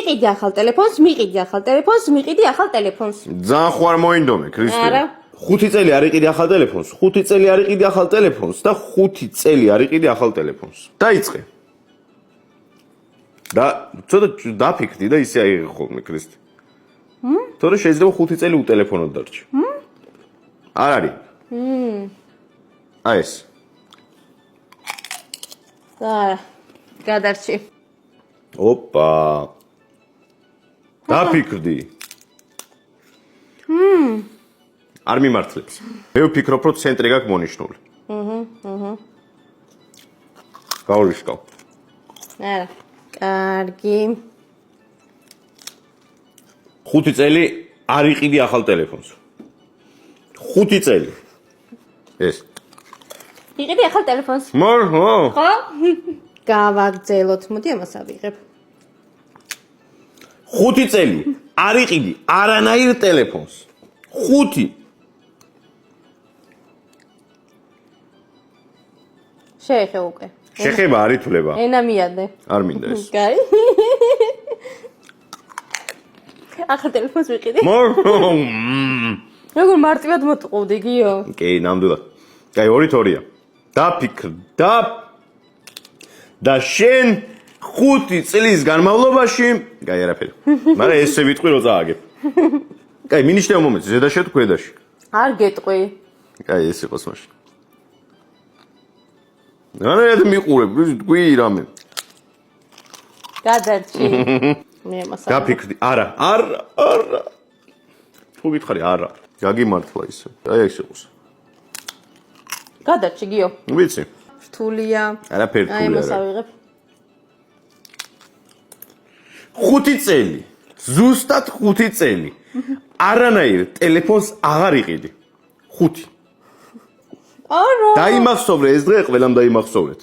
მიყიდი ახალ ტელეფონს, მიყიდი ახალ ტელეფონს, მიყიდი ახალ ტელეფონს. ძალიან ხوار მოინდომე, ქრისტე. არა. 5 წელი არ იყიდი ახალ ტელეფონს, 5 წელი არ იყიდი ახალ ტელეფონს და 5 წელი არ იყიდი ახალ ტელეფონს. დაიწყე. და ცოტა დაფიქრდი და ისე აიღე ხოლმე, ქრისტე. თორე შეიძლება 5 წელი უტელეფონოდ დარჩი. არ არის. აი ეს. არა. გადარჩი. ოპა. დაფიქრდი. არ მიმართლებს. მე ვფიქრობ, რომ ცენტრი გაქვს მონიშნული. გავრიშკავ. არა. კარგი. 5 წელი არ იყიდი ახალ ტელეფონს. 5 წელი. ეს. იყიდი ახალ ტელეფონს. ხო? გავაგზელოთ, მოდი ამას ავიღებ. 5 წელი არ იყიდი არანაირ ტელეფონს. 5. შეეხე უკვე. შეხება არ ითვლება. ენა მიადე. არ მინდა ეს. კაი. ახალ ტელეფონს ვიყიდი. როგორ მარტივად მოტყუდი, გიო? კი, ნამდვილად. კაი, 2-2-ია. დაფიქრ და შენ 5 წლის განმავლობაში, კაი, არაფერი. მაგრამ ესე ვიტყვი რომ წააგებ. კაი, მინიშნე მომენტს, ზედაში თუ ქვედაში? არ გეტყვი. კაი, ეს იყოს მაშინ. რა მიყურებ, თქვი რამე. გადარჩი. მე ამას დაფიქრდი, არა. თუ გითხარი, არა. გაგიმართლა ისე. აი ეს იყოს. გადარჩი, გიო. ვიცი. რთულია. არაფერი აი რთული ამას არა. ავიღებ. 5 წელი. ზუსტად 5 წელი. არანაირ ტელეფონს აღარ იყიდი. 5. არა. დაიმახსოვრე ეს დღე ყველამ დაიმახსოვრეთ.